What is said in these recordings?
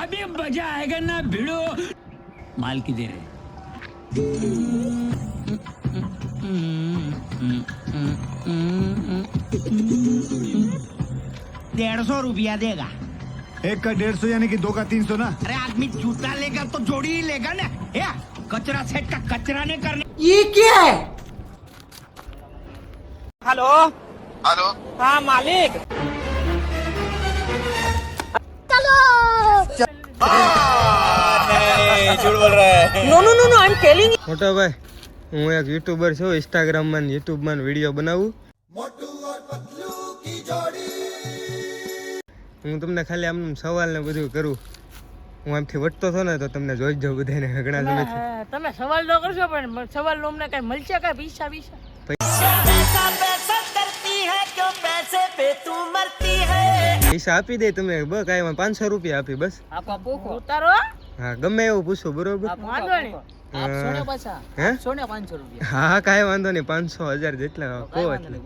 अभी मजा आएगा ना भिड़ो माल की दे रहे 150 रुपया देगा। एक का 150 यानी कि 2 का 300 ना। अरे आदमी जूता लेगा तो जोड़ी ही लेगा ना। या कचरा सेट का कचरा नहीं करने। ये क्या है? हेलो हेलो हाँ मालिक। झूठ बोल रहा है। No, no, no, no, I'm telling you. મોટા ભાઈ હું એક યુટ્યુબર છું, ઇન્સ્ટાગ્રામમાં ને યુટ્યુબમાં વિડીયો બનાવું. હું તમને ખાલી આમ સવાલ ને બધું કરું. હું આમથી વટતો હતો ને તો તમને જોઈ જાઉં બધાને ઘણા સમયથી. તમે સવાલ ન કરશો પણ સવાલ નો અમને કઈ મળશે કઈ પૈસા પૈસા પૈસા આપી દે તમે બસ કાંઈ 500 રૂપિયા આપી બસ. ઉતારો હા ગમે એવું પૂછો બરોબર. વાંધો નહીં હે હા કાંઈ વાંધો નહીં 500 1000 જેટલા કહો એટલે.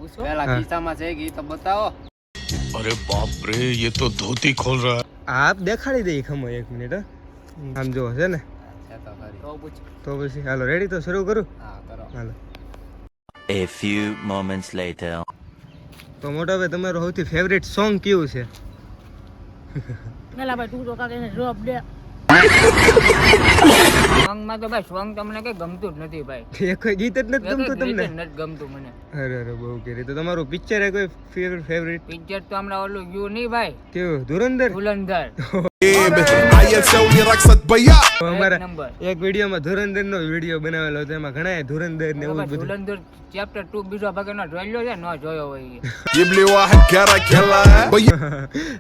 अरे बाप रे ये तो धोती खोल रहा है। આપ દેખાડી દે ખમો 1 મિનિટ. આમ જો છે ને તો પછી હાલો રેડી તો શરૂ કરું. હાલો. A few moments later. તો મોટા ભાઈ તમારું સૌથી ફેવરેટ સોંગ કયું છે? મેલા ભાઈ તું તો કાકે જવાબ દે. સોંગ માં તો ભાઈ સોંગ તમને કઈ ગમતું જ નથી ભાઈ. એ કોઈ ગીત જ નથી ગમતું તમને? નથી ગમતું મને. અરે બહુ કેરી. તો તમારું પિક્ચર એ કોઈ ફેવરેટ પિક્ચર તો હમણાં ઓલું ગયું નહીં ભાઈ, કેવું? ધુરંધર. ધુરંધર અમારા નંબર એક વિડીયોમાં ધુરંધર નો વિડીયો બનાવેલો હતો, એમાં ઘણા ધુરંધર ને એવું બધું. ધુરંધર ચેપ્ટર 2 બીજો ભાગ નો જોયેલો છે, ન જોયો હોય.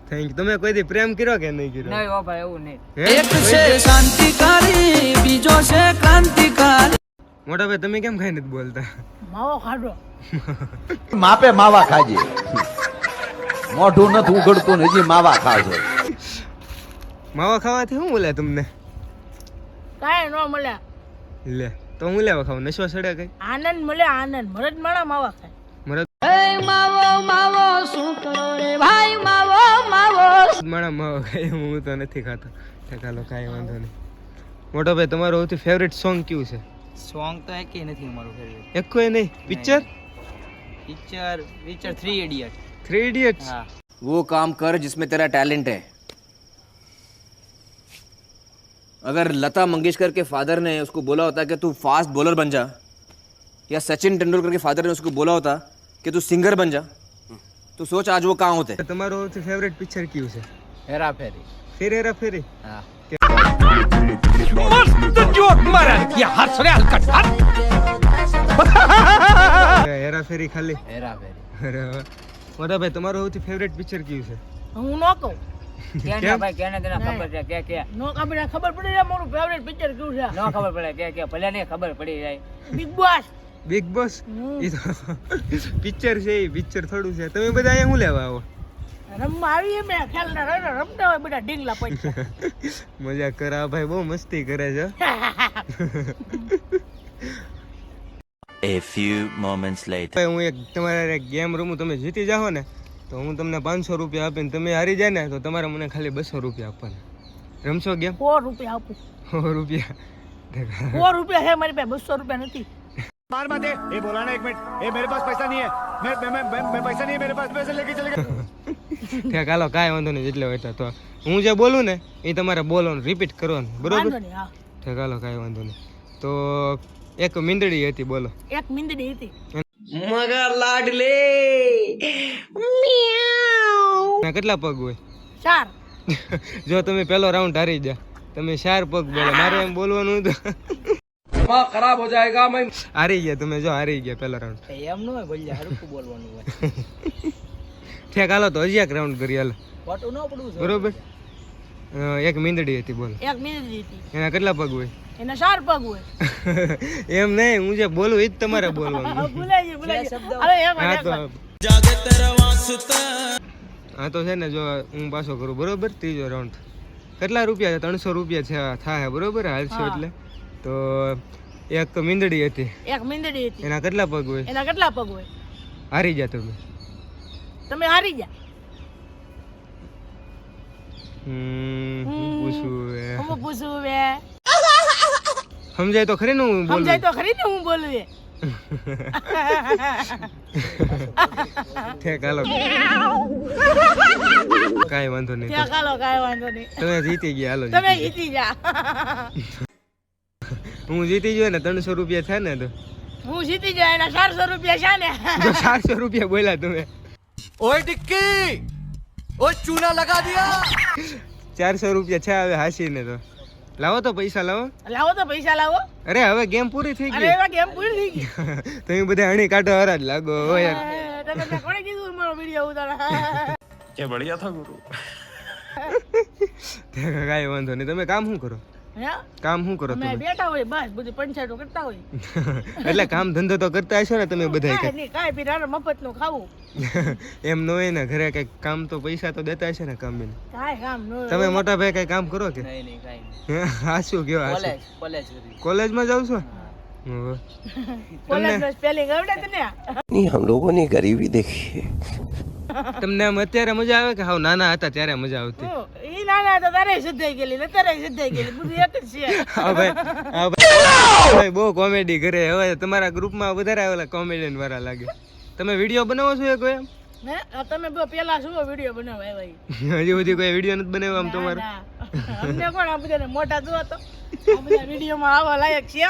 Thank you. તમે કોઈ દી પ્રેમ કર્યો કે નહીં કર્યો? નહીં હો ભાઈ એવું નહીં. એક છે શાંતિકારી, બીજો છે ક્રાંતિકારી. મોટા ભાઈ તમે કેમ ખાઈ નથી બોલતા? માવો ખાધો. માપે માવા ખાજે, મોઢું નથી ઉઘડતું ને હજી માવા ખાજો. માવા ખાવાથી શું બોલે તમને? કાંઈ ન મળ્યા. લે તો હું લેવા ખાવ? નશો સડે કઈ? આનંદ મળે આનંદ. મરદ માણા માવા ખાય. મરદ માવો માવો શું કરો રે ભાઈ માવો માવો. માણા માવા ખાય હું તો નથી ખાતો. ચાલો કાંઈ વાંધો નહીં. મોટો ભાઈ તમારું સૌથી ફેવરેટ સોંગ કયું છે? સોંગ તો એકેય નથી અમારું ફેવરેટ. એક કોઈ નહીં. પિક્ચર? Picture 3 idiot. 3 ઇડિયટ્સ. हाँ. वो काम कर जिसमें तेरा टैलेंट है. अगर लता मंगेशकर के फादर ने उसको बोला होता कि तू फास्ट बॉलर बन जा, या सचिन तेंदुलकर के फादर ने उसको बोला होता कि तू सिंगर बन जा, तो सोच आज वो कहाँ होते. તમારો સૌથી ફેવરેટ પિક્ચર કયું છે? हेरा फेरी. ફિર હેરા ફેરી. हाँ. मस्त जोक मारा क्या हंस रहे हलकट હેરા ફેરી ખાલી? हेरा फेरी. અરે વાહ. મોટા ભાઈ તમારું સૌથી ફેવરેટ પિક્ચર કયું છે? હું ન કહું. કેના ભાઈ કેને તને ખબર છે કે નો કાબીને ખબર પડી જાય મારું ફેવરેટ પિક્ચર કયું છે. ન ખબર પડે કે ભલે ને ખબર પડી જાય. Bigg Boss. Bigg Boss? એ તો પિક્ચર છે, એ પિક્ચર થોડું છે. તમે બધા અહીંયા શું લેવા આવો? રમવા આવીએ મેં ખેલના રમતા હોય બધા ઢીંગલા પૈસા. મજા કરા ભાઈ, બહુ મસ્તી કરે છે. A few moments later. ભાઈ હું એક તમારે ગેમ રમું, તમે જીતી જાઓ ને તો હું તમને 500 રૂપિયા આપીને, તમે હારી જાય ને તો તમારે મને ખાલી 200 રૂપિયા આપવાના. રમશો ગેમ? 100 રૂપિયા આપું. 100 રૂપિયા? 100 રૂપિયા છે મારી પાસે, 200 રૂપિયા નથી. मार मत दे। ये बोला ना 1 मिनट, ये मेरे पास पैसा नहीं है, मैं पैसा नहीं है मेरे पास, पैसे लेके चले गए। ઠીક હાલો કાંઈ વાંધો નહીં. જેટલે હોય તો હું જે બોલું ને એ તમારે બોલવાનું, રિપીટ કરવાનું, બરોબર? વાંધો નહીં. હા ઠીક હાલો કાંઈ વાંધો નહીં. તો એક મીંદડી હતી, બોલો. એક મીંદડી હતી. મગર લાડલે ના કેટલા પગ હોય? 4. જો તમે પહેલો રાઉન્ડ હારી જા, તમે 4 પગ બોલો. મારે એમ બોલવાનું હતું. ખરાબ હો જાયગા. મેં હારી ગયા તમે, જો હારી ગયા પહેલો રાઉન્ડ. એમ ન હોય બોલ્યા, હરખું બોલવાનું હોય. ઠીક હાલો તો હજી એક રાઉન્ડ કરી હાલો, ખોટું ન પડવું છે. બરોબર? એક મીંદડી હતી, બોલો. એક મીંદડી હતી. એના કેટલા પગ હોય? એના 4 પગ હોય. એમ નહીં, હું જે બોલું એ જ તમારે બોલવાનું. ભૂલાઈ ગયું. અરે એક હા વાર તો હા તો છે ને, જો હું પાછો કરું, બરોબર? ત્રીજો રાઉન્ડ. કેટલા રૂપિયા છે? 300 રૂપિયા છે થાય, બરોબર? હાલશો એટલે. તો એક મીંદડી હતી. એક મીંદડી હતી. એના કેટલા પગ હોય? એના કેટલા પગ હોય? હારી જા તમે. તમે હારી જા. હું પૂછું હે? હું પૂછું બે સમજાય તો ખરી ને હું બોલું? સમજાય તો ખરી ને હું બોલું એ ઠેક હાલો કાંઈ વાંધો નહીં ત્યાં કાલો કાંઈ વાંધો નહીં તમે જીતી ગયા હાલો તમે જીતી જા હું જીતી ગયો ને 300 રૂપિયા થાય ને તો હું જીતી જાય એના 400 રૂપિયા છે ને જો 400 રૂપિયા બોલ્યા તમે ओए टिक्की ओए चूना लगा दिया 400 રૂપિયા છે હવે હાસીને તો લાવો તો પૈસા લાવો લાવો તો પૈસા લાવો અરે હવે ગેમ પૂરી થઈ અરે ગઈ એવા ગેમ પૂરી થઈ ગઈ તમે બધા હણી કાઢો હરા જ લાગો હો યાર તમે કોણે કીધું મારો વિડિયો ઉતારા क्या बढ़िया था गुरु કાંઈ વાંધો નહીં તમે કામ શું કરો હે કામ શું કરો અમે તમે બેઠા હોય બસ બધી પંચાયતો કરતા હોય એટલે કામ ધંધો તો કરતા હશો ને તમે બધા કાંઈ નહીં કાંઈ પીરાનો મફત નું ખાવું એમ ન હોય ને ઘરે કઈ કામ તો પૈસા તો દેતા હશે ને કામ કાંઈ કામ ન તમે મોટા ભાઈ કઈ કામ કરો કે નહીં નહીં કાંઈ હા શું કયો કોલેજ કરી કોલેજમાં જાવ છો કોલેજ નો સ્પેલિંગ આવડે તને हम लोगों ने गरीबी देखी તમને આમ અત્યારે મજા આવે કે હાવ નાના હતા ત્યારે મજા આવતી ઈ નાના હતા તારે સિદ્ધાઈ ગયેલી ને તારે સિદ્ધાઈ ગયેલી બધું એક જ છે હા ભાઈ બહુ કોમેડી કરે હવે તમારા ગ્રુપમાં વધારે આવેલા કોમેડિયન વાળા લાગે તમે વિડીયો બનાવો છો કોઈ એમ હે તમે બહુ પેલા શું વિડીયો બનાવવા આવ્યા હજી સુધી કોઈ વિડીયો નથી બનાવ્યો આમ તમારે અમને કોણ આ બધાને મોટા જો તો આ બધા વિડીયોમાં આવવા લાયક છે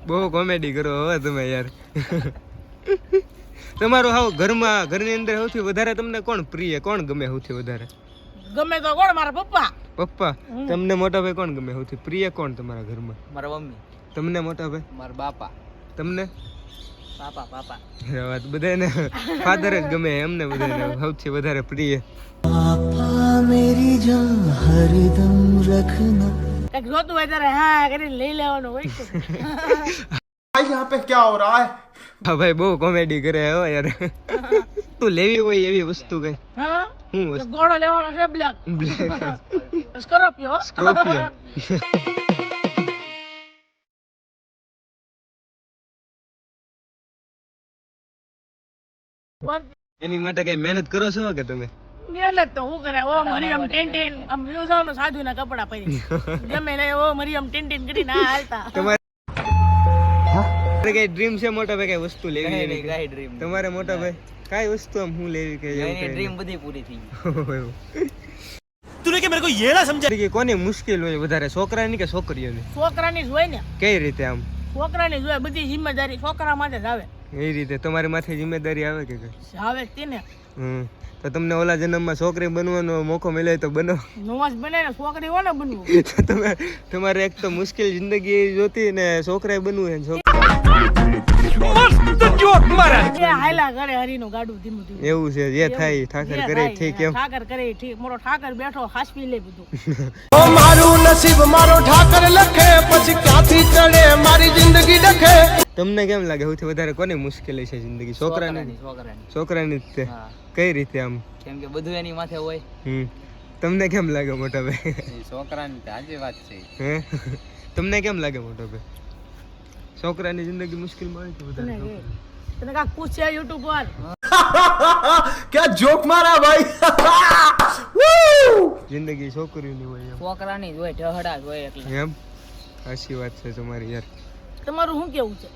બહુ કોમેડી કરો હવે તમે યાર તમારું હાવ ઘરની અંદર સૌથી વધારે તમને કોણ પ્રિય કોણ ગમે સૌથી વધારે ગમે તો કોણ મારા પપ્પા પપ્પા તમને મોટા ભાઈ કોણ ગમે સૌથી પ્રિય કોણ તમારા ઘરમાં મારા મમ્મી તમને મોટા ભાઈ મારા બાપા તમને પાપા વાત બધાને ફાધર જ ગમે એમને બધાને સૌથી વધારે પ્રિય કઈક જોતું હોય ત્યારે હા કરીને લઈ લેવાનું હોય છે હા ભાઈ બહુ કોમેડી કરે હો યાર તું લેવી હોય એવી વસ્તુ કઈ હા શું વસ્તુ ઘોડો લેવાનો છે બ્લેક સ્કોર્પિયો સ્કોર્પિયો એની માટે કઈ મહેનત કરો છો કે તમે મહેનત તો હું કરે ઓ મરિયમ ટેન આમ વ્યૂઝ સાધુ ના કપડા પહેરી ગમે ને ઓ મરિયમ ટેન કરીને આ હાલતા તમારે કઈ ડ્રીમ છે મોટા ભાઈ કઈ વસ્તુ લેવી નહીં કાંઈ ડ્રીમ તમારે મોટા ભાઈ કઈ વસ્તુ આમ હું લેવી કે ડ્રીમ બધી પૂરી થઈ ગઈ तूने क्या मेरे को ये ना समझा કે કોની મુશ્કેલ હોય વધારે છોકરાની કે છોકરીઓની છોકરાની જ હોય ને કઈ રીતે આમ છોકરાની જ હોય બધી જિમ્મેદારી છોકરા માટે જ આવે એ રીતે તમારી માથે જિમ્મેદારી આવે કે કઈ આવે જ તેને તો તમને ઓલા જન્મમાં છોકરી બનવાનો મોકો મળે તો બનો નવાજ બને ને છોકરી હોય ને બનવું તમે તમારે એક તો મુશ્કેલ જિંદગી જોતી ને છોકરાએ બનવું છે હાયલા કરે હરીનું ગાડું ધીમું ધીમું એવું છે જે થાય ઠાકર કરે ઠીક એમ ઠાકર કરે ઠીક મોટો ઠાકર બેઠો હાસવી લે બધું મારું નસીબ મારો ઠાકર લખે પછી ક્યાંથી ચડે મારી જિંદગી ડખે તમને કેમ લાગે સૌથી વધારે કોની મુશ્કેલી છે જિંદગી છોકરાની છોકરાની જ તે કઈ રીતે આમ કેમ કે બધું એની માથે હોય તમને કેમ લાગે મોટા ભાઈ છોકરાની આજે વાત છે હે તમને કેમ લાગે મોટા ભાઈ છોકરાની જિંદગી મુશ્કેલ માં હોય કે વધારે તને કાક પૂછે યુટ્યુબ પર क्या जोक मारा भाई જિંદગી છોકરીની હોય છોકરાની જ હોય ઢહડા જ હોય એટલે એમ સાચી વાત છે તમારી યાર તમારું શું કેવું છે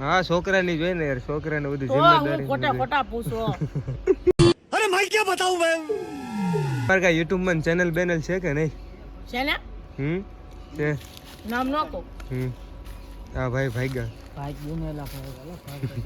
હા છોકરાની જોઈ ને યાર છોકરાને બધું તો હું જિમ્મેદારી ખોટા ખોટા પૂછો अरे मैं क्या बताऊं मैं પર કા YouTube માં ચેનલ બેનલ છે કે નહીં છે ને છે નામ નો કહો હા ભાઈ ભાઈ ભાઈ ગુનેલા ભાઈ